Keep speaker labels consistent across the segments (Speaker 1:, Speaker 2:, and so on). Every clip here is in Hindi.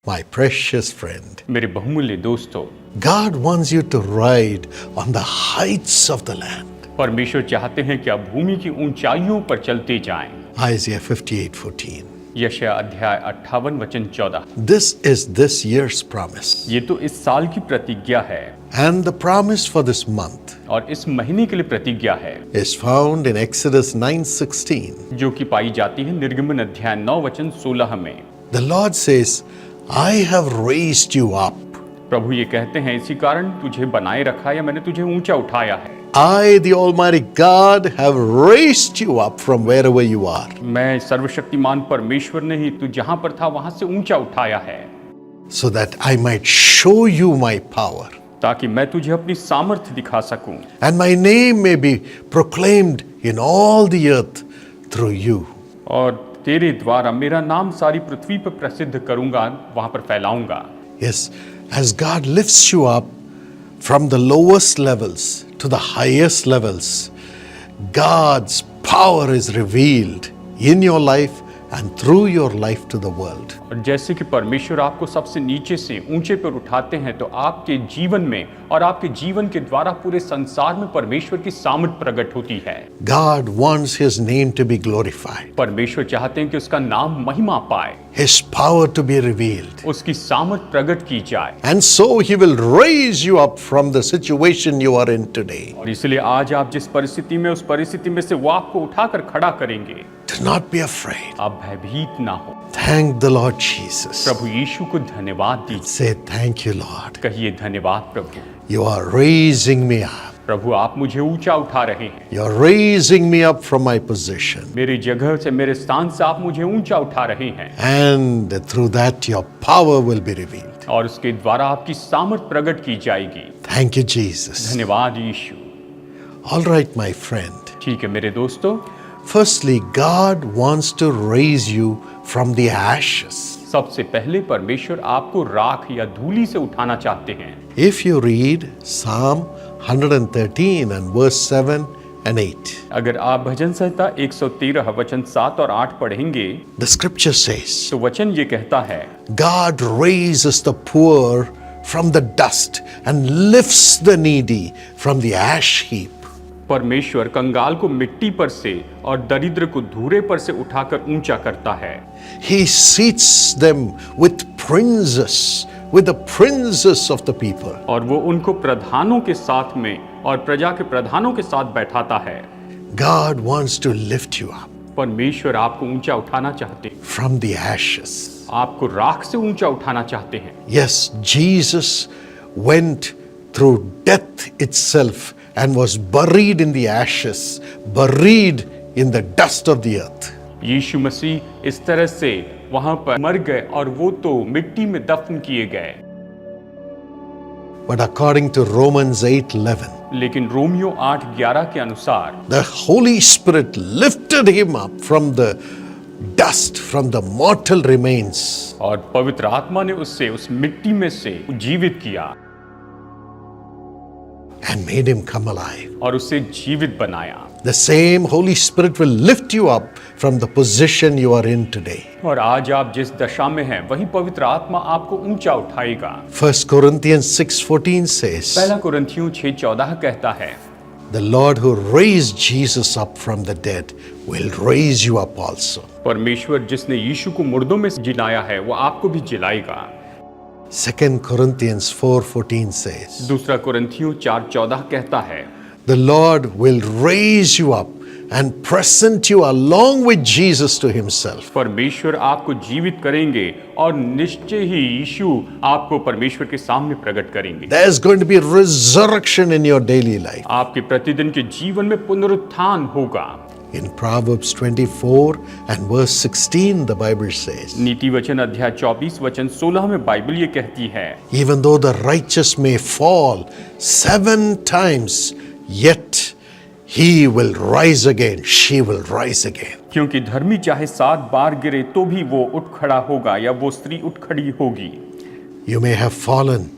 Speaker 1: My precious friend,
Speaker 2: मेरे बहुमूल्य दोस्तों,
Speaker 1: God wants you to ride on the heights of the land.
Speaker 2: परमेश्वर चाहते हैं कि आप भूमि की ऊंचाइयों पर चलते जाएं।
Speaker 1: Isaiah 58:14.
Speaker 2: यशायाह अध्याय 58 वचन 14।
Speaker 1: This is this year's promise.
Speaker 2: ये तो इस साल की प्रतिज्ञा है
Speaker 1: And the promise for this month
Speaker 2: और इस महीने के लिए प्रतिज्ञा है
Speaker 1: is found in Exodus 9:16.
Speaker 2: जो कि पाई जाती है निर्गमन अध्याय 9 वचन 16 में।
Speaker 1: The Lord says, I have raised you up.
Speaker 2: प्रभु ये कहते हैं, इसी कारण तुझे बनाए रखा या मैंने तुझे ऊंचा उठाया है।
Speaker 1: I, the Almighty God, have raised you up from wherever you are,
Speaker 2: मैं सर्वशक्तिमान परमेश्वर ने ही तू जहां पर था वहां से ऊंचा उठाया है,
Speaker 1: so that I might show you my power,
Speaker 2: ताकि मैं तुझे अपनी सामर्थ्य दिखा सकूं
Speaker 1: and my name may be proclaimed in all the earth through you.
Speaker 2: और तेरे द्वारा मेरा नाम सारी पृथ्वी पर प्रसिद्ध करूंगा, वहां पर फैलाऊंगा।
Speaker 1: Yes, as God lifts you up from the lowest levels to the highest levels, God's power is revealed in your life and through your life to the world.
Speaker 2: और जैसे कि परमेश्वर आपको सबसे नीचे से ऊंचे पर उठाते हैं, तो आपके जीवन में और आपके जीवन के द्वारा पूरे संसार में परमेश्वर की सामर्थ प्रकट होती है।
Speaker 1: God wants His name to be glorified,
Speaker 2: परमेश्वर चाहते हैं कि उसका नाम महिमा पाए,
Speaker 1: His power to be revealed.
Speaker 2: उसकी सामर्थ प्रकट की जाए।
Speaker 1: And so He will raise you up from the situation you are in today.
Speaker 2: और इसलिए आज आप जिस परिस्थिति में, उस परिस्थिति में से वो आपको उठाकर खड़ा करेंगे।
Speaker 1: Do not be afraid.
Speaker 2: आप भयभीत ना हो।
Speaker 1: Thank the Lord Jesus.
Speaker 2: प्रभु यीशु को धन्यवाद दीजिए।
Speaker 1: Say thank you, Lord.
Speaker 2: कहिए धन्यवाद प्रभु।
Speaker 1: You are raising me up.
Speaker 2: प्रभु आप मुझे ऊंचा उठा रहे हैं।
Speaker 1: You're raising me up from my position.
Speaker 2: मेरी जगह से, मेरे स्थान से आप मुझे ऊंचा उठा रहे हैं।
Speaker 1: And through that your power will be revealed.
Speaker 2: और उसके द्वारा आपकी सामर्थ प्रकट की जाएगी।
Speaker 1: Thank you, Jesus.
Speaker 2: धन्यवाद यीशु।
Speaker 1: All right, my friend.
Speaker 2: ठीक है मेरे दोस्तों,
Speaker 1: Firstly, God wants to raise you from the ashes.
Speaker 2: सबसे पहले परमेश्वर आपको राख या धूली से उठाना चाहते हैं।
Speaker 1: If you read Psalm 113 and verse 7 and 8,
Speaker 2: अगर आप भजन संहिता 113 वचन 7 और 8 पढ़ेंगे,
Speaker 1: the scripture says,
Speaker 2: तो वचन ये कहता है,
Speaker 1: God raises the poor from the dust and lifts the needy from the ash heap.
Speaker 2: परमेश्वर कंगाल को मिट्टी पर से और दरिद्र को धूरे पर से उठाकर ऊंचा करता है।
Speaker 1: He seats them with the princes of the people.
Speaker 2: और वो उनको प्रधानों के साथ में और प्रजा के प्रधानों के साथ बैठाता है।
Speaker 1: God wants to lift you up
Speaker 2: परमेश्वर आपको ऊंचा उठाना चाहते हैं,
Speaker 1: from the ashes.
Speaker 2: आपको राख से ऊंचा उठाना चाहते हैं।
Speaker 1: Yes, Jesus went through death itself and was buried in the ashes, buried in the dust of the earth.
Speaker 2: यीशु मसीह इस तरह से वहां पर मर गए और वो तो मिट्टी में दफन किए गए।
Speaker 1: But according to Romans 8:11,
Speaker 2: लेकिन रोमियो 8:11 के अनुसार
Speaker 1: the Holy Spirit lifted him up from the dust, from the mortal remains,
Speaker 2: और पवित्र आत्मा ने उससे उस मिट्टी में से जीवित किया
Speaker 1: and made him come alive.
Speaker 2: और उसे जीवित बनाया।
Speaker 1: The same Holy Spirit will lift you up from the position you are in today.
Speaker 2: और आज आप जिस दशा में हैं, वही पवित्र आत्मा आपको ऊंचा उठाएगा।
Speaker 1: 1 Corinthians 6:14 says,
Speaker 2: पहला कुरिन्थियों 6:14 कहता है,
Speaker 1: the Lord who raised Jesus up from the dead will raise you up also.
Speaker 2: परमेश्वर जिसने यीशु को मुर्दों में जिलाया है, वो आपको भी जिलाएगा।
Speaker 1: 2 Corinthians 4:14 says,
Speaker 2: दूसरा कुरिन्थियों 4:14 कहता है,
Speaker 1: the Lord will raise you up and present you along with Jesus to himself.
Speaker 2: परमेश्वर आपको जीवित करेंगे और निश्चय ही यीशु आपको परमेश्वर के सामने प्रकट करेंगे।
Speaker 1: There's going to be resurrection in your daily life.
Speaker 2: आपके प्रतिदिन के जीवन में पुनरुत्थान होगा।
Speaker 1: In Proverbs 24 and verse 16, the Bible says,
Speaker 2: नीति वचन अध्याय 24 वचन 16 में बाइबल ये कहती है,
Speaker 1: even though the righteous may fall 7 times, yet he will rise again, she will rise again.
Speaker 2: क्योंकि धर्मी चाहे 7 बार गिरे तो भी वो उठ खड़ा होगा या वो स्त्री उठ खड़ी होगी।
Speaker 1: You may have fallen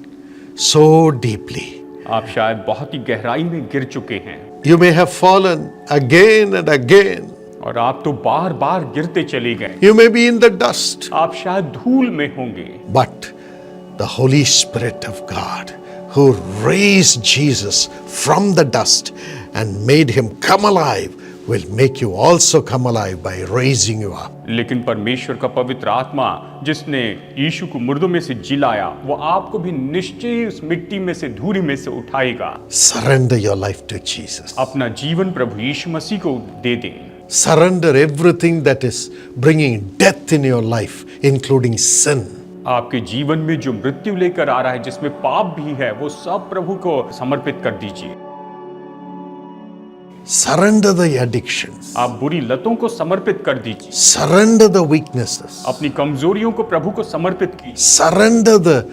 Speaker 1: so deeply.
Speaker 2: आप शायद बहुत ही गहराई में गिर चुके हैं।
Speaker 1: You may have fallen again and again.
Speaker 2: और आप तो बार बार गिरते चले गए।
Speaker 1: You may be in the dust.
Speaker 2: आप शायद धूल में होंगे।
Speaker 1: But the Holy Spirit of God, who raised Jesus from the dust and made him come alive, will make you also come alive by raising you up.
Speaker 2: लेकिन परमेश्वर का पवित्र आत्मा जिसने यीशु को मुर्दों में से जिलाया, वो आपको भी निश्चय उस मिट्टी में से, धूरी में से उठाएगा।
Speaker 1: Surrender your life to Jesus.
Speaker 2: अपना जीवन प्रभु यीशु मसीह को दे दें।
Speaker 1: Surrender everything that is bringing death in your life, including sin.
Speaker 2: आपके जीवन में जो मृत्यु लेकर आ रहा है, जिसमें पाप भी है, वो सब प्रभु को समर्पित कर दीजिए।
Speaker 1: Surrender the addictions.
Speaker 2: आप बुरी लतों को समर्पित कर दीजिए।
Speaker 1: Surrender the weaknesses.
Speaker 2: अपनी कमजोरियों को प्रभु को समर्पित कीजिए
Speaker 1: Surrender the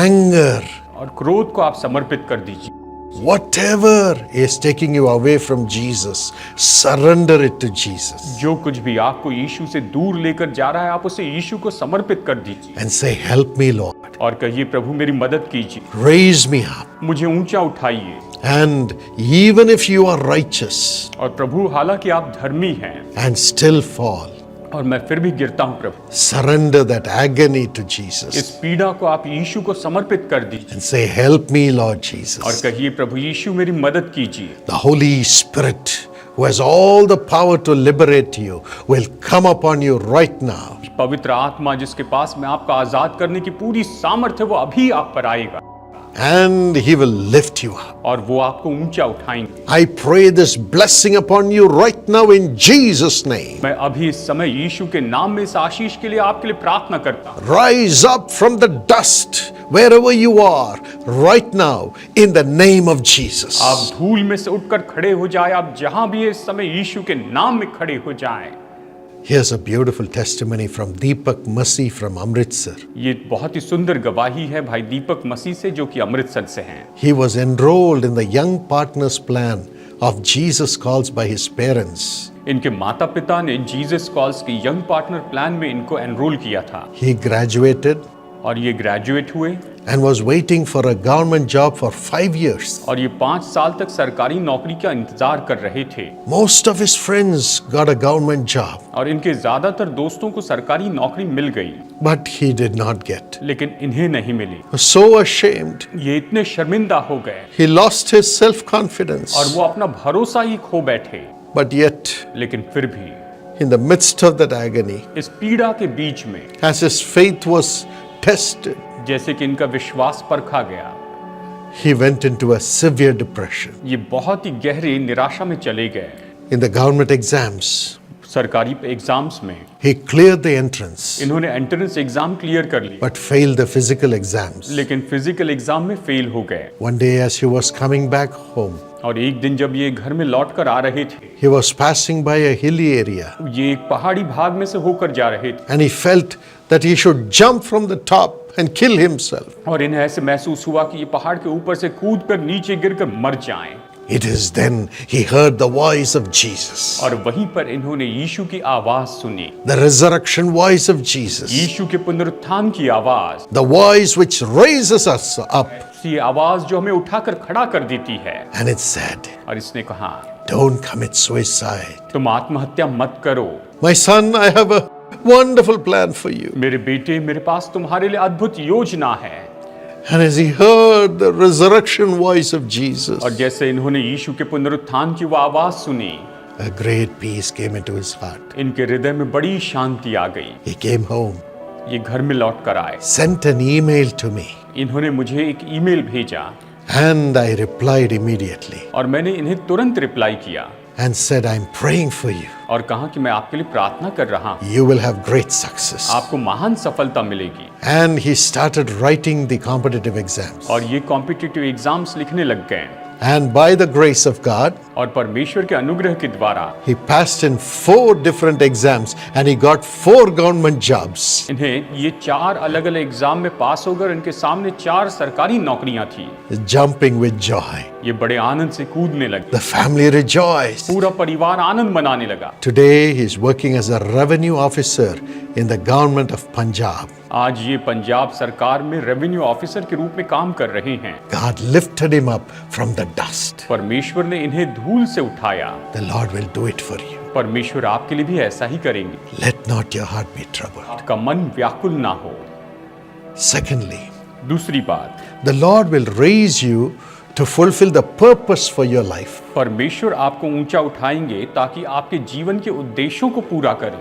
Speaker 1: anger.
Speaker 2: और क्रोध को आप समर्पित कर दीजिए।
Speaker 1: Whatever is taking you away from Jesus, surrender it to Jesus.
Speaker 2: जो कुछ भी आपको यीशु से दूर लेकर जा रहा है, आप उसे यीशु को समर्पित कर दीजिए
Speaker 1: And say, help me, Lord.
Speaker 2: और कहिए, प्रभु मेरी मदद कीजिए,
Speaker 1: Raise me up.
Speaker 2: मुझे ऊंचा उठाइए।
Speaker 1: And even if you are righteous
Speaker 2: और प्रभु, हालांकि आप धर्मी हैं
Speaker 1: and still fall,
Speaker 2: और मैं फिर भी गिरता हूं, प्रभु
Speaker 1: surrender that agony to
Speaker 2: इस
Speaker 1: Jesus.
Speaker 2: पीड़ा को आप यीशु को समर्पित कर दीजिए
Speaker 1: And say, help me, Lord
Speaker 2: और
Speaker 1: Jesus.
Speaker 2: कहिए, प्रभु यीशु मेरी मदद कीजिए।
Speaker 1: The Holy Spirit, who has all the power to liberate you, will come upon you right now.
Speaker 2: पवित्र आत्मा जिसके पास में आपका आजाद करने की पूरी सामर्थ्य, वो अभी आप पर आएगा
Speaker 1: And he will lift you up.
Speaker 2: और वो आपको ऊंचा उठाएंगे।
Speaker 1: I pray this blessing upon you right now in Jesus' name.
Speaker 2: मैं अभी इस समय यीशु के नाम में इस आशीष के लिए आपके लिए प्रार्थना करता हूं।
Speaker 1: Rise up from the dust wherever you are right now in the name of Jesus.
Speaker 2: आप धूल में से उठकर खड़े हो जाए, आप जहां भी इस समय यीशु के नाम में खड़े हो जाएं।
Speaker 1: Here's a beautiful testimony from Deepak Masi from Amritsar.
Speaker 2: ये बहुत ही सुंदर गवाही है भाई दीपक मसीह से, जो कि अमृतसर से हैं।
Speaker 1: He was enrolled in the Young Partners Plan of Jesus Calls by his parents.
Speaker 2: इनके माता पिता ने जीसस कॉल्स के यंग पार्टनर प्लान में इनको एनरोल किया था
Speaker 1: He graduated
Speaker 2: और ये ग्रेजुएट हुए
Speaker 1: and was waiting for a government job for 5 years.
Speaker 2: और ये 5 साल तक सरकारी नौकरी का इंतजार कर रहे थे।
Speaker 1: Most of his friends got a government job,
Speaker 2: और इनके ज्यादातर दोस्तों को सरकारी नौकरी मिल गई,
Speaker 1: but he did not get.
Speaker 2: लेकिन इन्हें नहीं मिली।
Speaker 1: He was so ashamed.
Speaker 2: ये इतने शर्मिंदा हो गए
Speaker 1: He lost his self-confidence.
Speaker 2: और वो अपना भरोसा ही खो बैठे।
Speaker 1: But yet,
Speaker 2: लेकिन फिर भी
Speaker 1: in the midst of that agony,
Speaker 2: इस पीड़ा के बीच में,
Speaker 1: as his faith was tested,
Speaker 2: जैसे कि इनका विश्वास परखा गया,
Speaker 1: he went into a severe depression.
Speaker 2: ये बहुत ही गहरी निराशा में चले गए।
Speaker 1: In the government exams,
Speaker 2: सरकारी एग्जाम्स में
Speaker 1: he cleared the entrance,
Speaker 2: इन्होंने एंट्रेंस एग्जाम क्लियर कर ली,
Speaker 1: but failed the physical exams.
Speaker 2: लेकिन फिजिकल एग्जाम में फेल हो गए।
Speaker 1: One day, as he was coming back home,
Speaker 2: और एक दिन जब ये घर में लौट कर आ रहे थे,
Speaker 1: he was passing by a hilly area,
Speaker 2: ये एक पहाड़ी भाग में से होकर जा रहे थे
Speaker 1: and he felt that he should jump from the top and kill himself.
Speaker 2: और इन्हें ऐसे महसूस हुआ कि ये पहाड़ के ऊपर से कूद कर नीचे गिरकर मर जाएं।
Speaker 1: It is then he heard the voice of Jesus,
Speaker 2: और वहीं पर इन्होंने यीशु की आवाज सुनी,
Speaker 1: the resurrection voice of Jesus,
Speaker 2: यीशु के पुनरुत्थान की आवाज,
Speaker 1: the voice which raises us up.
Speaker 2: ये आवाज जो हमें उठाकर खड़ा कर देती है।
Speaker 1: And it said,
Speaker 2: और इसने कहा,
Speaker 1: don't commit suicide.
Speaker 2: तुम आत्महत्या मत करो।
Speaker 1: My son, I have a wonderful plan for you.
Speaker 2: मेरे बेटे, मेरे पास तुम्हारे लिए अद्भुत योजना है।
Speaker 1: And as he heard the resurrection voice of Jesus,
Speaker 2: और जैसे इन्होंने यीशु के पुनरुत्थान की वो आवाज सुनी,
Speaker 1: a great peace came into his heart.
Speaker 2: इनके हृदय में बड़ी शांति आ गई।
Speaker 1: He came home,
Speaker 2: ये घर में लौट कर आए।
Speaker 1: sent an email to me,
Speaker 2: इन्होंने मुझे एक ईमेल भेजा
Speaker 1: and I replied immediately
Speaker 2: और मैंने इन्हें तुरंत रिप्लाई किया
Speaker 1: and said, I'm praying for you.
Speaker 2: और कहा कि मैं आपके लिए प्रार्थना कर रहा हूँ,
Speaker 1: You will have great success.
Speaker 2: आपको महान सफलता मिलेगी।
Speaker 1: And he started writing the competitive exams.
Speaker 2: और ये कॉम्पिटिटिव एग्जाम्स लिखने लग गए
Speaker 1: And by the grace of God,
Speaker 2: और परमेश्वर के अनुग्रह के द्वारा
Speaker 1: he passed in 4 different exams and he got 4 government jobs.
Speaker 2: इन्हें ये 4 अलग अलग एग्जाम में पास होकर इनके सामने 4 सरकारी नौकरियां थी।
Speaker 1: Jumping with joy.
Speaker 2: ये बड़े आनंद से कूदने लगे,
Speaker 1: The family rejoiced.
Speaker 2: पूरा परिवार आनंद मनाने लगा।
Speaker 1: Today he is working as a revenue officer in the government of Punjab.
Speaker 2: आज ये पंजाब सरकार में रेवेन्यू ऑफिसर के रूप में काम कर रहे हैं।
Speaker 1: God lifted him up from the dust.
Speaker 2: परमेश्वर ने इन्हें धूल से उठाया।
Speaker 1: The Lord will do it for you.
Speaker 2: परमेश्वर आपके लिए भी ऐसा ही करेंगे।
Speaker 1: Let not your heart be troubled.
Speaker 2: आपका मन व्याकुल ना हो।
Speaker 1: Secondly,
Speaker 2: दूसरी बात,
Speaker 1: the Lord will raise you to fulfill the purpose for your life.
Speaker 2: परमेश्वर आपको ऊंचा उठाएंगे ताकि आपके जीवन के उद्देश्यों को पूरा करें।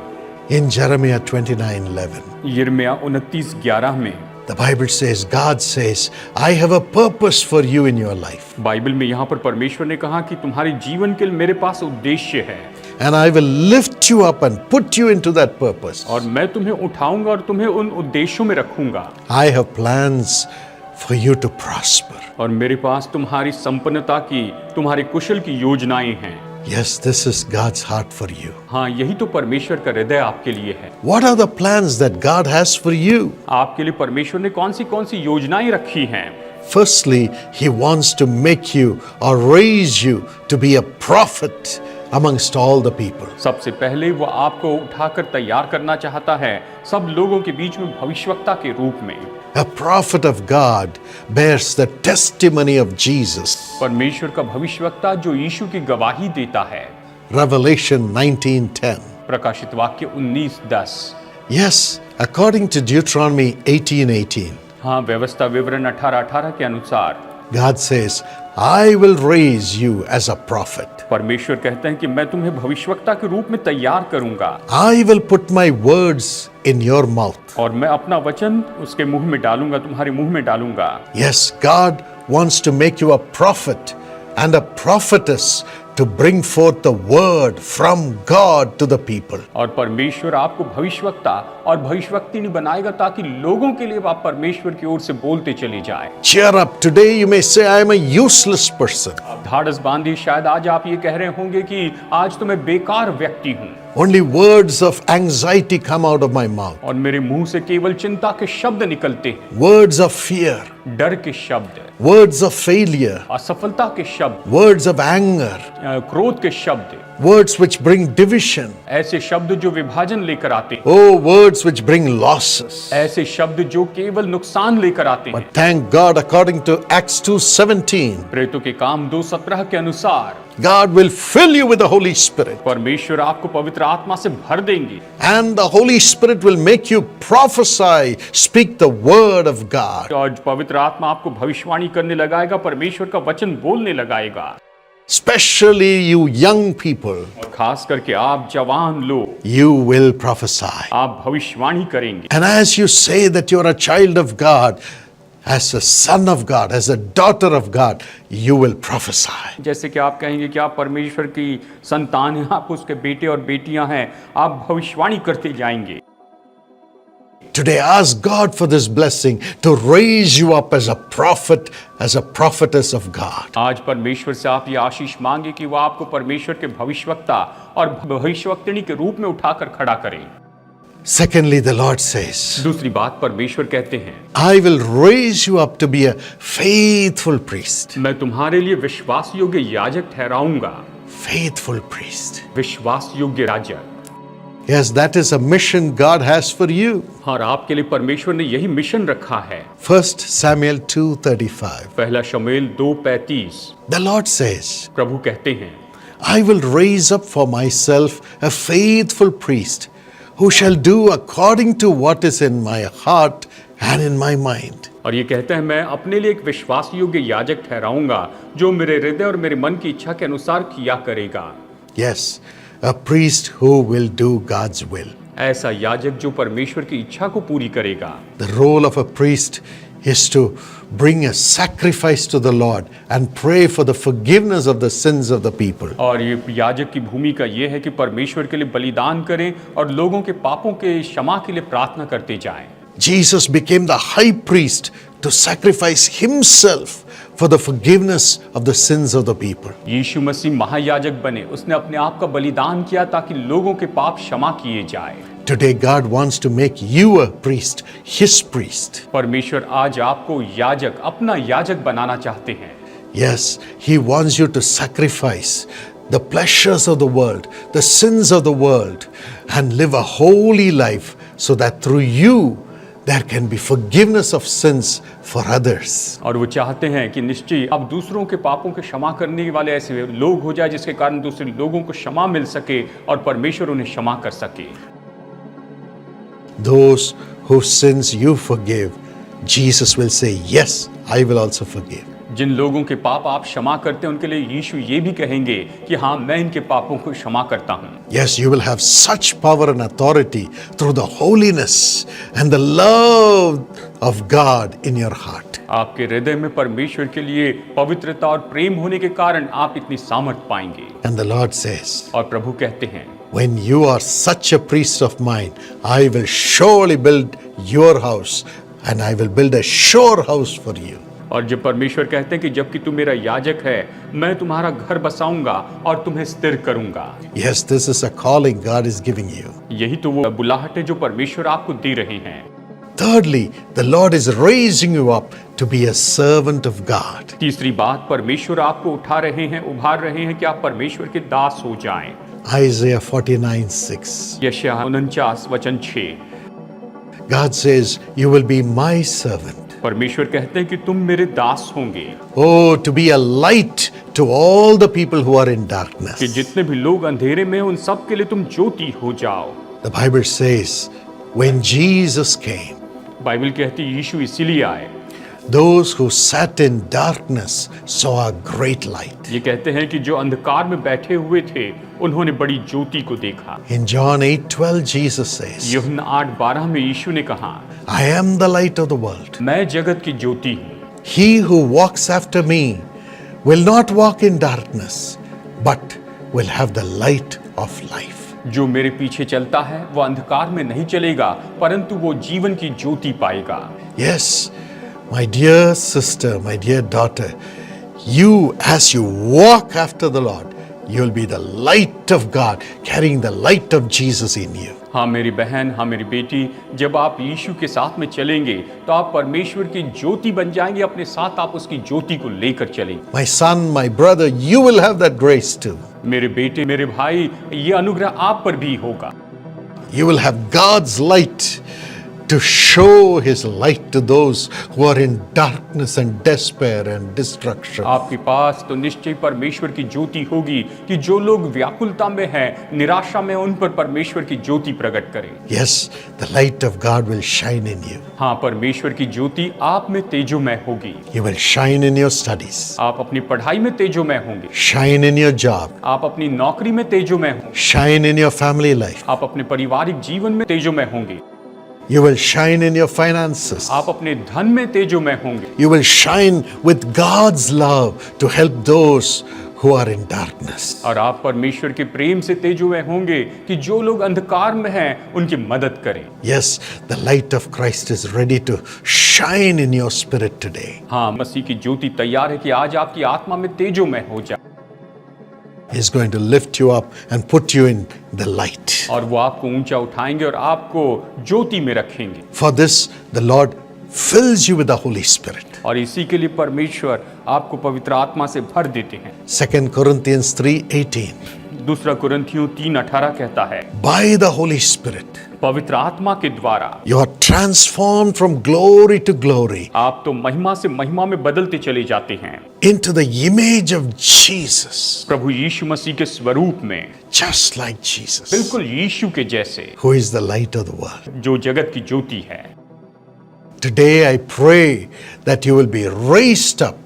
Speaker 1: In Jeremiah 29:11,
Speaker 2: यिर्मयाह 29:11 में
Speaker 1: the Bible says, God says, I have a purpose for you in your life,
Speaker 2: Bible में यहाँ पर परमेश्वर ने कहा कि तुम्हारे जीवन के लिए मेरे पास उद्देश्य है
Speaker 1: and I will lift you up and put you into that purpose.
Speaker 2: और मैं तुम्हें उठाऊंगा और तुम्हें उन उद्देश्यों में रखूंगा।
Speaker 1: I have plans for you to prosper.
Speaker 2: और मेरे पास तुम्हारी संपन्नता की, तुम्हारे कुशल की योजनाएं हैं।
Speaker 1: Yes, this is God's heart for you.
Speaker 2: हाँ, यही तो परमेश्वर का हृदय आपके लिए है।
Speaker 1: What are the plans that God has for you?
Speaker 2: आपके लिए परमेश्वर ने कौन सी योजनाएं रखी हैं?
Speaker 1: Firstly, He wants to make you or raise you to be a prophet amongst all the people.
Speaker 2: सबसे पहले वो आपको उठाकर तैयार करना चाहता है सब लोगों के बीच में भविष्यवक्ता के रूप में।
Speaker 1: A prophet of God bears the testimony of Jesus.
Speaker 2: परमेश्वर का भविष्यवक्ता जो यीशु की गवाही देता है।
Speaker 1: Revelation 19:10.
Speaker 2: प्रकाशित वाक्य 19:10।
Speaker 1: Yes, according to Deuteronomy 18:18.
Speaker 2: हाँ, व्यवस्था विवरण 18:18 के अनुसार
Speaker 1: God says, I will raise you as a prophet.
Speaker 2: परमेश्वर कहते हैं कि मैं तुम्हें भविष्यवक्ता के रूप में तैयार करूंगा।
Speaker 1: I will put my words in your mouth.
Speaker 2: और मैं अपना वचन उसके मुंह में डालूंगा, तुम्हारे मुंह में डालूंगा।
Speaker 1: Yes, God wants to make you a prophet and a prophetess to bring forth the word from God to the people.
Speaker 2: और परमेश्वर आपको भविष्यवक्ता और भविष्यवक्तिनी बनाएगा ताकि लोगों के लिए आप परमेश्वर की ओर से बोलते चले जाएं।
Speaker 1: Cheer up. Today you may say, I am a useless person.
Speaker 2: ढाढ़स बांधिए, शायद आज आप ये कह रहे होंगे कि आज तो मैं बेकार व्यक्ति हूँ।
Speaker 1: Only words of anxiety come out of my mouth.
Speaker 2: और मेरे मुंह से केवल चिंता के शब्द निकलते हैं,
Speaker 1: Words of fear,
Speaker 2: डर के शब्द,
Speaker 1: words of failure,
Speaker 2: असफलता के शब्द,
Speaker 1: words of anger,
Speaker 2: क्रोध के शब्द,
Speaker 1: words which bring division.
Speaker 2: ऐसे शब्द जो विभाजन लेकर आते हैं,
Speaker 1: Oh, words which bring losses.
Speaker 2: ऐसे शब्द जो केवल नुकसान लेकर आते हैं।
Speaker 1: But thank God, according to Acts 2:17,
Speaker 2: प्रेरितों के काम 2:17 के अनुसार
Speaker 1: God will fill you with the Holy Spirit.
Speaker 2: परमेश्वर आपको पवित्र आत्मा से भर देंगे
Speaker 1: And the Holy Spirit will make you prophesy, speak the word of God.
Speaker 2: और पवित्र आत्मा आपको भविष्यवाणी करने लगाएगा, परमेश्वर का वचन बोलने लगाएगा।
Speaker 1: Especially you young people,
Speaker 2: और खास करके आप जवान लोग,
Speaker 1: you will prophesy.
Speaker 2: आप भविष्यवाणी करेंगे।
Speaker 1: And as you say that you're a child of God, as a son of God, as a daughter of God, you will prophesy.
Speaker 2: जैसे कि आप कहेंगे कि आप परमेश्वर की संतान हैं, आप उसके बेटे और बेटियां हैं, आप भविष्यवाणी करते जाएंगे।
Speaker 1: Today, ask God for this blessing to raise you up as a prophet, as a prophetess of God.
Speaker 2: आज परमेश्वर से आप ये आशीष मांगे कि वो आपको परमेश्वर के भविष्यवक्ता और भविष्यवक्तिनी के रूप में उठाकर खड़ा करें।
Speaker 1: Secondly, the Lord says,
Speaker 2: दूसरी बात परमेश्वर कहते हैं,
Speaker 1: I will raise you up to be a faithful priest.
Speaker 2: मैं तुम्हारे लिए विश्वास योग्य याजक ठहराऊंगा।
Speaker 1: Faithful priest.
Speaker 2: विश्वास योग्य याजक।
Speaker 1: Yes, that is a mission God has for you.
Speaker 2: और आपके लिए परमेश्वर ने यही मिशन रखा है।
Speaker 1: 1 Samuel 2:35.
Speaker 2: पहला शमूएल 2:35।
Speaker 1: The Lord says,
Speaker 2: प्रभु कहते हैं,
Speaker 1: I will raise up for myself a faithful priest who shall do according to what is in my heart and in my mind.
Speaker 2: और ये कहते हैं, मैं अपने लिए एक विश्वास योग्य याजक ठहराऊंगा जो मेरे हृदय और मेरे मन की इच्छा के अनुसार किया करेगा।
Speaker 1: Yes, a priest who will do God's will.
Speaker 2: ऐसा याजक जो परमेश्वर की इच्छा को पूरी करेगा।
Speaker 1: The role of a priest is to bring a sacrifice to the Lord and pray for the forgiveness of the sins of the people.
Speaker 2: और ये याजक की भूमिका ये है कि परमेश्वर के लिए बलिदान करें और लोगों के पापों के क्षमा के लिए प्रार्थना करते जाएं।
Speaker 1: Jesus became the high priest to sacrifice himself for the forgiveness of the sins of the people.
Speaker 2: यीशु मसीह महायाजक बने, उसने अपने आप का बलिदान किया ताकि लोगों के पाप क्षमा किए जाए।
Speaker 1: Today God wants to make you a priest, his priest.
Speaker 2: परमेश्वर आज आपको याजक, अपना याजक बनाना चाहते हैं।
Speaker 1: Yes, he wants you to sacrifice the pleasures of the world, the sins of the world, and live a holy life so that through you there can be forgiveness of sins for others.
Speaker 2: और वो चाहते हैं कि निश्चय अब दूसरों के पापों के क्षमा करने वाले ऐसे लोग हो जाए जिसके कारण दूसरे लोगों को क्षमा मिल सके और परमेश्वर उन्हें क्षमा कर सके।
Speaker 1: Those whose sins you forgive, Jesus will say, Yes, I will also forgive.
Speaker 2: जिन लोगों के पाप आप क्षमा करते हैं उनके लिए यीशु ये भी कहेंगे कि हाँ, मैं इनके पापों को क्षमा करता हूँ।
Speaker 1: Yes, you will have such power and authority through the holiness and the love of God in your heart.
Speaker 2: आपके हृदय में परमेश्वर के लिए पवित्रता और प्रेम होने के कारण आप इतनी सामर्थ पाएंगे।
Speaker 1: And the Lord says,
Speaker 2: और प्रभु कहते हैं,
Speaker 1: when you are such a priest of mine, I will surely build your house and I will build a sure house for you.
Speaker 2: और जब परमेश्वर कहते हैं कि जबकि तू मेरा याजक है, मैं तुम्हारा घर बसाऊंगा और तुम्हें स्थिर करूंगा।
Speaker 1: Yes, this is a calling God is giving you.
Speaker 2: यही तो वो बुलाहट है जो परमेश्वर आपको दे रहे हैं।
Speaker 1: Thirdly, the Lord is raising you up to be a servant of God.
Speaker 2: तीसरी बात, परमेश्वर आपको उठा रहे हैं, उभार रहे हैं कि आप परमेश्वर के दास हो जाएं।
Speaker 1: Isaiah 49:6.
Speaker 2: यशायाह 49 वचन 6।
Speaker 1: God says, You will be my servant.
Speaker 2: परमेश्वर कहते हैं कि तुम मेरे दास होंगे।
Speaker 1: Oh, to be a light to all the people who are in darkness.
Speaker 2: कि जितने भी लोग अंधेरे में हैं, उन सब के लिए तुम ज्योति हो जाओ।
Speaker 1: The Bible says, when Jesus came,
Speaker 2: Bible कहती है यीशु इसीलिए आए।
Speaker 1: those who sat in darkness saw a great light.
Speaker 2: ये कहते हैं कि जो अंधकार में बैठे हुए थे, उन्होंने बड़ी ज्योति को देखा।
Speaker 1: In John 8:12, Jesus says,
Speaker 2: यूहन्ना 8:12 में यीशु ने कहा,
Speaker 1: I am the light of the world.
Speaker 2: मैं जगत की ज्योति हूँ।
Speaker 1: He who walks after me will not walk in darkness, but will have the light of life.
Speaker 2: जो मेरे पीछे चलता है, वो अंधकार में नहीं चलेगा, परंतु वो जीवन की ज्योति पाएगा।
Speaker 1: Yes, my dear sister, my dear daughter, you, as you walk after the Lord, you'll be the light of God, carrying the light of Jesus in you.
Speaker 2: हाँ मेरी बहन, हाँ मेरी बेटी, जब आप यीशु के साथ में चलेंगे तो आप परमेश्वर की ज्योति बन जाएंगे, अपने साथ आप उसकी ज्योति को लेकर चलेंगे।
Speaker 1: My son, my brother, you will have that grace too.
Speaker 2: मेरे बेटे, मेरे भाई, ये अनुग्रह आप पर भी होगा।
Speaker 1: You will have God's light to show His light to those who are in darkness and despair and destruction.
Speaker 2: आपके पास तो निश्चय परमेश्वर की ज्योति होगी कि जो लोग व्याकुलता में हैं, निराशा में, उन पर परमेश्वर की ज्योति प्रकट करें।
Speaker 1: Yes, the light of God will shine in you.
Speaker 2: हाँ, परमेश्वर की ज्योति आप में तेजोमय होगी।
Speaker 1: You will shine in your studies,
Speaker 2: आप अपनी पढ़ाई में तेजोमय होंगे,
Speaker 1: shine in your job,
Speaker 2: आप अपनी नौकरी में तेजोमय होंगे,
Speaker 1: shine in your family life.
Speaker 2: आप अपने पारिवारिक जीवन में तेजोमय होंगे,
Speaker 1: You will shine in your finances.
Speaker 2: आप अपने धन में तेजोमय होंगे,
Speaker 1: You will shine with God's love to help those who are in darkness.
Speaker 2: और आप परमेश्वर के प्रेम से तेजोमय होंगे कि जो लोग अंधकार में हैं, उनकी मदद करें।
Speaker 1: Yes, the light of Christ is ready to shine in your spirit today.
Speaker 2: हाँ, मसीह की ज्योति तैयार है कि आज आपकी आत्मा में तेजोमय हो जाए।
Speaker 1: He's going to lift you up and put you in the light.
Speaker 2: और वो आपको ऊंचा उठाएंगे और आपको ज्योति में रखेंगे।
Speaker 1: For this, the Lord fills you with the Holy Spirit.
Speaker 2: और इसी के लिए परमेश्वर आपको पवित्र आत्मा से भर देते हैं।
Speaker 1: 2 Corinthians 3:18.
Speaker 2: दूसरा कुरिन्थियों 3:18 कहता है,
Speaker 1: By the Holy Spirit,
Speaker 2: पवित्र आत्मा के द्वारा
Speaker 1: you are transformed from glory to glory
Speaker 2: आप तो महिमा से महिमा में बदलते चले जाते हैं,
Speaker 1: into the image of Jesus,
Speaker 2: प्रभु यीशु मसीह के स्वरूप में,
Speaker 1: just like Jesus,
Speaker 2: बिल्कुल यीशु के जैसे,
Speaker 1: who is the light of the world.
Speaker 2: जो जगत की ज्योति है।
Speaker 1: Today I pray that you will be raised up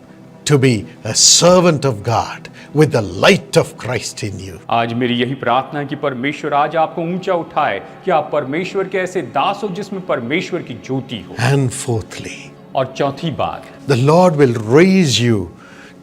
Speaker 1: to be a servant of God with the light of Christ in you.
Speaker 2: आज मेरी यही प्रार्थना है कि परमेश्वर आज आपको ऊंचा उठाए कि आप परमेश्वर के ऐसे दास हो जिसमें परमेश्वर की ज्योति हो।
Speaker 1: And fourthly,
Speaker 2: और चौथी बात,
Speaker 1: the Lord will raise you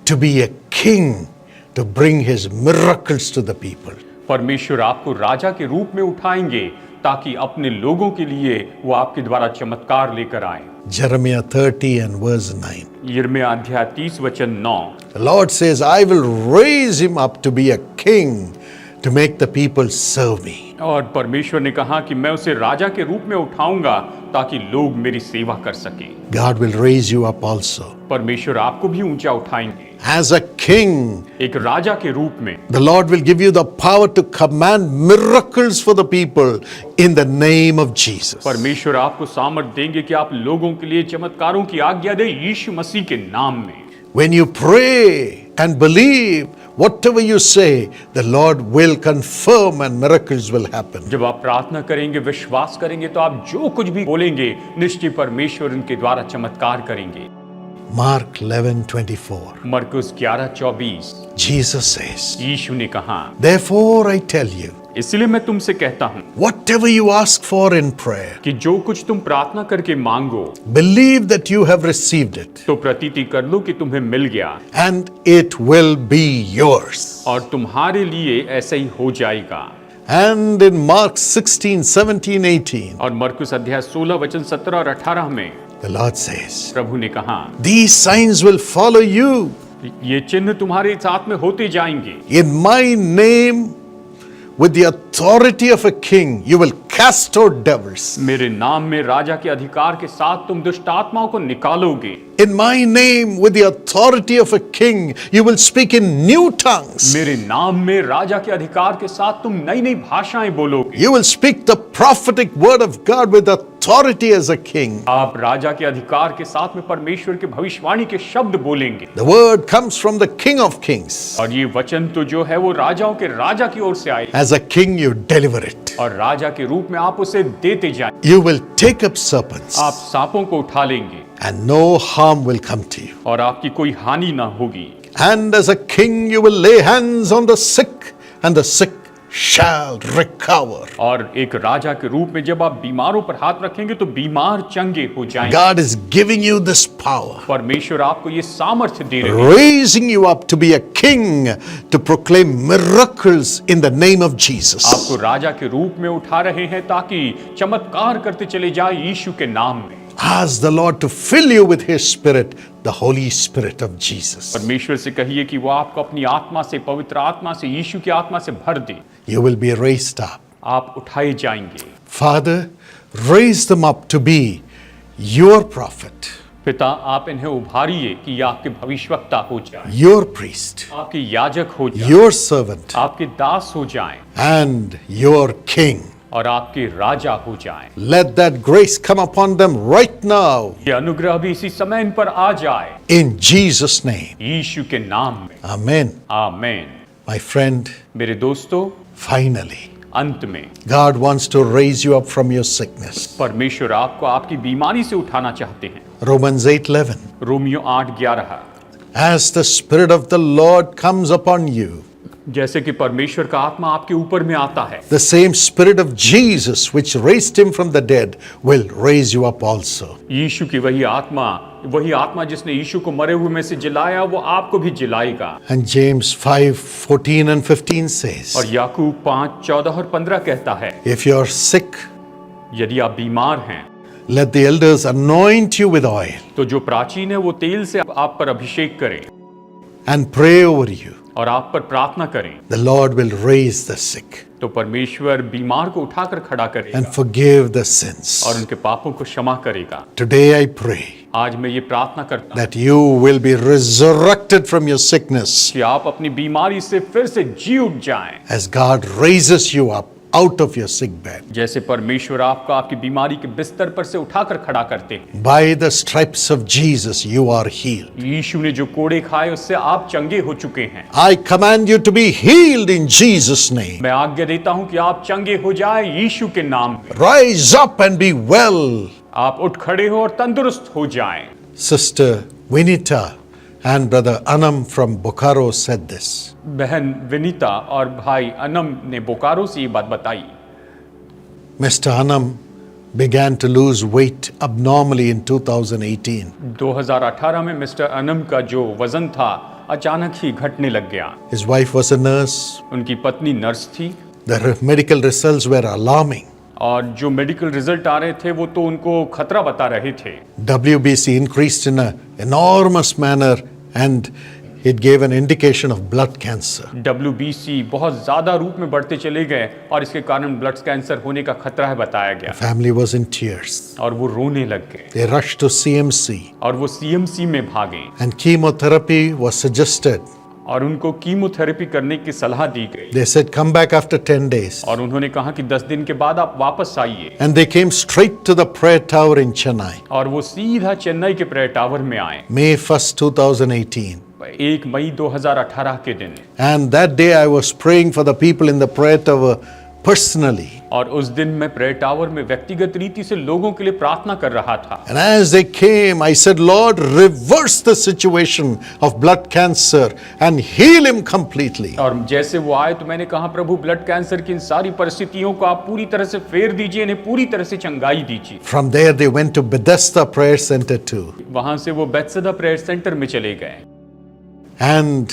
Speaker 1: to be a king to bring His miracles to the people.
Speaker 2: परमेश्वर आपको राजा के रूप में उठाएंगे ताकि अपने लोगों के लिए वो आपके द्वारा चमत्कार लेकर आए।
Speaker 1: Jeremiah 30 and verse 9.
Speaker 2: यिर्मयाह अध्याय 30 वचन 9।
Speaker 1: The Lord says, I will raise him up to be a king to make the people serve me.
Speaker 2: और परमेश्वर ने कहा कि मैं उसे राजा के रूप में उठाऊंगा ताकि लोग मेरी सेवा कर सकें।
Speaker 1: God will raise you up also.
Speaker 2: परमेश्वर आपको भी ऊंचा उठाएंगे
Speaker 1: As a king,
Speaker 2: एक राजा के रूप में।
Speaker 1: the Lord will give you the power to command miracles for the people in the name of Jesus.
Speaker 2: परमेश्वर आपको सामर्थ देंगे कि आप लोगों के लिए चमत्कारों की आज्ञा दे यीशु मसीह के नाम में।
Speaker 1: When you pray and believe whatever you say, the Lord will confirm and miracles will happen.
Speaker 2: जब आप प्रार्थना करेंगे, विश्वास करेंगे, तो आप जो कुछ भी बोलेंगे, निश्चय परमेश्वर उनके द्वारा चमत्कार करेंगे।
Speaker 1: Mark 11:24.
Speaker 2: मरकुस 11:24।
Speaker 1: Jesus says,
Speaker 2: यीशु ने कहा,
Speaker 1: therefore I tell you,
Speaker 2: इसलिए मैं तुमसे कहता हूँ
Speaker 1: whatever you ask for in prayer,
Speaker 2: कि जो कुछ तुम प्रार्थना करके मांगो,
Speaker 1: believe that you have received it,
Speaker 2: तो प्रतीति कर लो कि तुम्हें मिल गया,
Speaker 1: and it will be yours.
Speaker 2: और तुम्हारे लिए ऐसा ही हो जाएगा।
Speaker 1: And in Mark 16, 17, 18,
Speaker 2: और मरकुस अध्याय 16 वचन 17 और 18 में
Speaker 1: the Lord says,
Speaker 2: प्रभु ने कहा,
Speaker 1: these signs will follow you.
Speaker 2: ये चिन्ह तुम्हारे साथ में होते जाएंगे।
Speaker 1: In my name, with the authority of a king, you will cast out devils.
Speaker 2: मेरे नाम में राजा के अधिकार के साथ तुम दुष्ट आत्माओं को निकालोगे।
Speaker 1: In my name, with the authority of a king, you will speak in new tongues.
Speaker 2: मेरे नाम में राजा के अधिकार के साथ तुम नई नई भाषाएं बोलोगे।
Speaker 1: You will speak the prophetic word of God with authority as a king.
Speaker 2: आप राजा के अधिकार के साथ में परमेश्वर के भविष्यवाणी के शब्द बोलेंगे।
Speaker 1: The word comes from the King of Kings.
Speaker 2: और ये वचन तो जो है वो राजाओं के राजा की ओर से आए,
Speaker 1: As a king, you deliver it.
Speaker 2: और राजा के रूप में आप उसे देते जाएं।
Speaker 1: You will take up serpents,
Speaker 2: आप सांपों को उठा लेंगे,
Speaker 1: and no harm will come to you.
Speaker 2: और आपकी कोई हानि ना होगी।
Speaker 1: And as a king, you will lay hands on the sick, and the sick shall recover.
Speaker 2: और एक राजा के रूप में जब आप बीमारों पर हाथ रखेंगे तो बीमार चंगे हो जाएंगे।
Speaker 1: God is giving you this power,
Speaker 2: परमेश्वर आपको ये सामर्थ्य दे रहे हैं,
Speaker 1: raising you up to be a king to proclaim miracles in the name of Jesus.
Speaker 2: आपको राजा के रूप में उठा रहे हैं ताकि चमत्कार करते चले जाए यीशु के नाम में।
Speaker 1: Ask the Lord to fill you with His Spirit, the Holy Spirit of Jesus.
Speaker 2: परमेश्वर से कहिए कि वो आपको अपनी आत्मा से, पवित्र आत्मा से, यीशु की आत्मा से भर दे।
Speaker 1: You will be raised up.
Speaker 2: आप उठाए जाएंगे।
Speaker 1: Father, raise them up to be your prophet,
Speaker 2: पिता, आप इन्हें उभारिए कि ये आपके भविष्यवक्ता हो जाए,
Speaker 1: your priest,
Speaker 2: आपके याजक हो जाए,
Speaker 1: your servant,
Speaker 2: आपके दास हो जाएं,
Speaker 1: and your king.
Speaker 2: और आपके राजा हो जाएं।
Speaker 1: Let that grace come upon them right now,
Speaker 2: ये अनुग्रह भी इसी समय इन पर आ जाए,
Speaker 1: in Jesus' name.
Speaker 2: यीशु के नाम में।
Speaker 1: Amen.
Speaker 2: आमीन।
Speaker 1: My friend,
Speaker 2: मेरे दोस्तों,
Speaker 1: finally,
Speaker 2: अंत में
Speaker 1: God wants to raise you up from your sickness.
Speaker 2: परमेश्वर आपको आपकी बीमारी से उठाना चाहते हैं।
Speaker 1: Romans 8:11.
Speaker 2: Romeo 8:11।
Speaker 1: As the Spirit of the Lord comes upon you,
Speaker 2: जैसे कि परमेश्वर का आत्मा आपके ऊपर में आता है,
Speaker 1: the same Spirit of Jesus which raised him from the dead will raise you up also.
Speaker 2: यीशु की वही आत्मा जिसने यीशु को मरे हुए में से जिलाया, वो आपको भी जिलाएगा।
Speaker 1: And James 5:14 and 15 says,
Speaker 2: और याकूब 5:14 और 15 कहता है,
Speaker 1: if you are sick,
Speaker 2: यदि आप बीमार हैं,
Speaker 1: let the elders anoint you with oil
Speaker 2: तो जो प्राचीन है वो तेल से आप पर अभिषेक करें
Speaker 1: and pray over you.
Speaker 2: और आप पर प्रार्थना करें,
Speaker 1: The Lord will raise the sick
Speaker 2: तो परमेश्वर बीमार को उठाकर खड़ा करेगा
Speaker 1: and forgive the sins.
Speaker 2: और उनके पापों को क्षमा करेगा।
Speaker 1: Today I pray
Speaker 2: आज मैं ये प्रार्थना करता हूँ
Speaker 1: that you will be resurrected from your sickness
Speaker 2: कि आप अपनी बीमारी से फिर से जी उठ जाएं,
Speaker 1: as God raises you up out of your sick bed.
Speaker 2: जैसे परमेश्वर आपको आपकी बीमारी के बिस्तर पर से उठाकर खड़ा करते हैं।
Speaker 1: By the stripes of Jesus you are healed.
Speaker 2: यीशु ने जो कोड़े खाए उससे आप चंगे हो चुके हैं।
Speaker 1: I command you to be healed in Jesus' name.
Speaker 2: मैं आज्ञा देता हूं कि आप चंगे हो जाए यीशु के नाम में।
Speaker 1: Rise up and be well.
Speaker 2: आप उठ खड़े हो और तंदुरुस्त हो जाएं।
Speaker 1: Sister Vinita and Brother Anam from Bokaro said this.
Speaker 2: बहन विनीता और भाई अनम ने बोकारो से ये बात बताई।
Speaker 1: Mr. Anam began to lose weight abnormally in 2018.
Speaker 2: 2018 में मिस्टर अनम का जो वजन था अचानक ही घटने लग गया।
Speaker 1: His wife was a nurse.
Speaker 2: उनकी पत्नी नर्स थी
Speaker 1: The medical results were alarming.
Speaker 2: और जो मेडिकल रिजल्ट आ रहे थे वो तो उनको खतरा बता रहे थे।
Speaker 1: WBC increased in an enormous manner and it gave an indication of blood cancer.
Speaker 2: WBC बहुत ज्यादा रूप में बढ़ते चले गए और इसके कारण ब्लड कैंसर होने का खतरा है बताया गया।
Speaker 1: Family was in tears.
Speaker 2: और वो रोने लग गए
Speaker 1: They rushed to CMC
Speaker 2: और वो CMC में भागे
Speaker 1: and chemotherapy was suggested.
Speaker 2: और उनको कीमोथेरेपी करने की सलाह दी गई।
Speaker 1: They said come back after 10 days.
Speaker 2: और उन्होंने कहा कि 10 दिन के बाद आप वापस आइए।
Speaker 1: And they came straight to the prayer tower in Chennai.
Speaker 2: और वो सीधा चेन्नई के प्रेयर टावर में आए।
Speaker 1: May 1st, 2018.
Speaker 2: 1 मई 2018 के दिन।
Speaker 1: And that day I was praying for the people in the prayer tower personally.
Speaker 2: और उस दिन मैं प्रेयर टावर में व्यक्तिगत रीति से लोगों के लिए प्रार्थना कर रहा था।
Speaker 1: And as they came, I said, Lord, reverse the situation of blood cancer and heal him completely.
Speaker 2: और जैसे वो आए तो मैंने कहा, प्रभु ब्लड कैंसर की इन सारी परिस्थितियों को आप पूरी तरह से फेर दीजिए, इन्हें पूरी तरह से चंगाई दीजिए।
Speaker 1: From there they went to Bethesda Prayer Center too.
Speaker 2: वहां से वो बेथेस्दा प्रेयर सेंटर में चले गए।
Speaker 1: And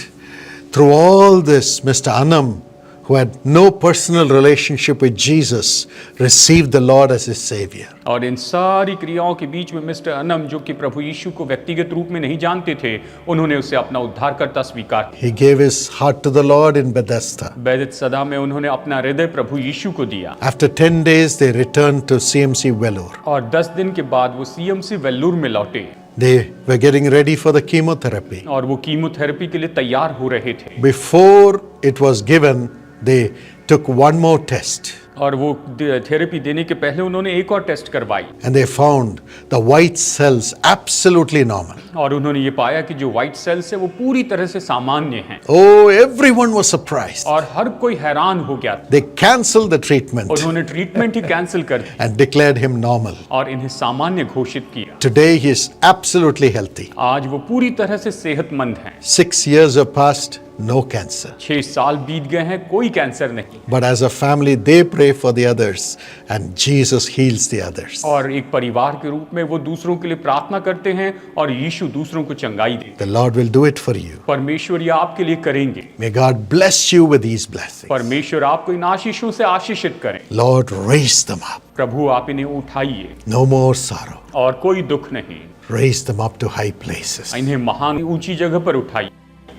Speaker 1: through all this, Mr. Anam, who had no personal relationship with Jesus, received the Lord as his Savior.
Speaker 2: और इन सारी क्रियाओं के बीच में मिस्टर अनम, जो कि प्रभु यीशु को व्यक्तिगत रूप में नहीं जानते थे, उन्होंने उसे अपना उद्धारकर्ता स्वीकार किया।
Speaker 1: He gave his heart to the Lord in Bethesda.
Speaker 2: Bethesda में उन्होंने अपना हृदय प्रभु यीशु को दिया।
Speaker 1: After 10 days, they returned to CMC Vellore.
Speaker 2: और 10 दिन के बाद वो सीएमसी वेल्लूर में लौटे।
Speaker 1: They were getting ready for the chemotherapy.
Speaker 2: और वो कीमोथेरेपी के लिए तैयार हो रहे थे।
Speaker 1: Before it was given, they took one more test.
Speaker 2: और वो थेरेपी देने के पहले उन्होंने एक और टेस्ट करवाई।
Speaker 1: And they found the white cells absolutely normal.
Speaker 2: और उन्होंने ये पाया कि जो व्हाइट सेल्स है वो पूरी तरह से सामान्य हैं।
Speaker 1: Oh, everyone was surprised.
Speaker 2: और हर कोई हैरान हो गया।
Speaker 1: They canceled the treatment
Speaker 2: उन्होंने ट्रीटमेंट ही कैंसिल कर दी
Speaker 1: and declared him normal.
Speaker 2: और इन्हें सामान्य घोषित किया।
Speaker 1: Today he is absolutely healthy.
Speaker 2: आज वो पूरी तरह से सेहतमंद हैं।
Speaker 1: 6 years have passed, no cancer.
Speaker 2: 6 साल बीत गए हैं, कोई कैंसर नहीं।
Speaker 1: But as a family, they pray for the others and Jesus heals the others.
Speaker 2: और एक परिवार के रूप में वो दूसरों के लिए प्रार्थना करते हैं और यीशु दूसरों को चंगाई देते
Speaker 1: The Lord will do it for you.
Speaker 2: हैं। परमेश्वर ये आपके लिए करेंगे।
Speaker 1: May God bless you with these blessings.
Speaker 2: परमेश्वर आपको इन आशीषों से आशीषित करें।
Speaker 1: Lord, raise them up.
Speaker 2: प्रभु आप इन्हें उठाइए
Speaker 1: No more sorrow.
Speaker 2: और कोई दुख नहीं।
Speaker 1: Raise them up to high places.
Speaker 2: इन्हें महान ऊंची जगह पर उठाइए।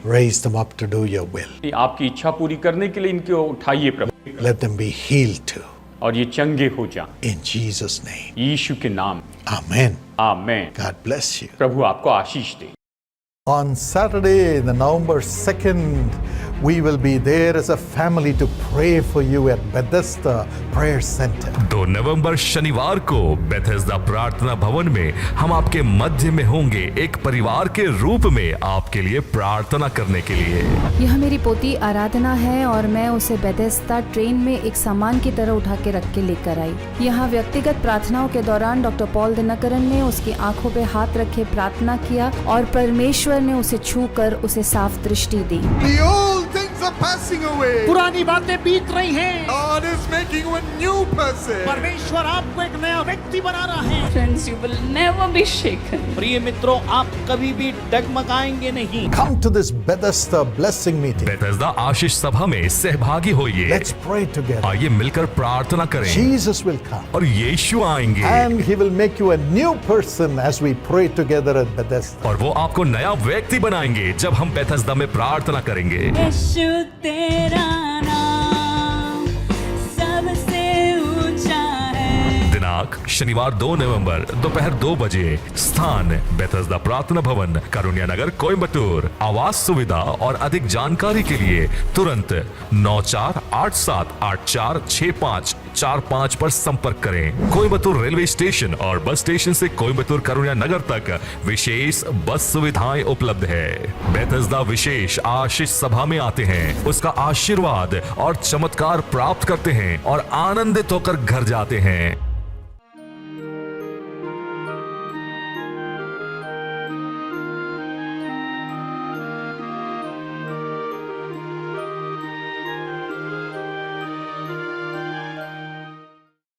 Speaker 1: Raise them up to do your will.
Speaker 2: आपकी इच्छा पूरी करने के लिए इनको उठाइए प्रभु।
Speaker 1: Let them be healed too.
Speaker 2: और ये चंगे हो जाएं
Speaker 1: In Jesus' name.
Speaker 2: यीशु के नाम।
Speaker 1: Amen.
Speaker 2: Amen.
Speaker 1: God bless you.
Speaker 2: प्रभु आपको आशीष दे।
Speaker 1: On Saturday, the November 2nd, we will be there as a family to pray for you at Bethesda Prayer Center.
Speaker 3: 2 नवंबर शनिवार को बेथेस्दा प्रार्थना भवन में हम आपके मध्य में होंगे, एक परिवार के रूप में आपके लिए प्रार्थना करने के लिए।
Speaker 4: यह मेरी पोती आराधना है और मैं उसे बेथेस्दा ट्रेन में एक सामान की तरह उठा के रख के लेकर आई। यहाँ व्यक्तिगत प्रार्थनाओं के दौरान डॉक्टर पॉल दिनकरन ने उसकी आंखों पे हाथ रखे प्रार्थना किया और परमेश्वर ने उसे छूकर उसे साफ दृष्टि दी।
Speaker 5: The old things are passing away.
Speaker 6: पुरानी बातें बीत रही हैं।
Speaker 5: God is making you a new person.
Speaker 6: परमेश्वर आपको एक नया व्यक्ति बना रहा है।
Speaker 7: Friends, you will never be shaken.
Speaker 6: प्रिय मित्रों, आप कभी भी डगमगाएंगे नहीं।
Speaker 1: Come to this Bethesda blessing meeting.
Speaker 3: Bethesda आशीष सभा में सहभागी होइए।
Speaker 1: Let's pray together.
Speaker 3: आइए मिलकर प्रार्थना करें
Speaker 1: Jesus will come.
Speaker 3: और यीशु आएंगे
Speaker 1: And he will make you a new person as we pray together at Bethesda.
Speaker 3: और वो आपको नया व्यक्ति बनाएंगे जब हम बेथेस्दा में प्रार्थना करेंगे।
Speaker 7: यीशु तेरा नाम सबसे ऊंचा है।
Speaker 3: दिनांक शनिवार 2 नवंबर दोपहर 2 बजे। स्थान बेथेस्दा प्रार्थना भवन, कारुण्या नगर, कोयम्बटूर। आवास सुविधा और अधिक जानकारी के लिए तुरंत 9487846545 पर संपर्क करें। कोयम्बटूर रेलवे स्टेशन और बस स्टेशन से कोयम्बटूर कारुण्या नगर तक विशेष बस सुविधाएं उपलब्ध है। बेथेस्दा विशेष आशीष सभा में आते हैं, उसका आशीर्वाद और चमत्कार प्राप्त करते हैं और आनंदित होकर घर जाते हैं।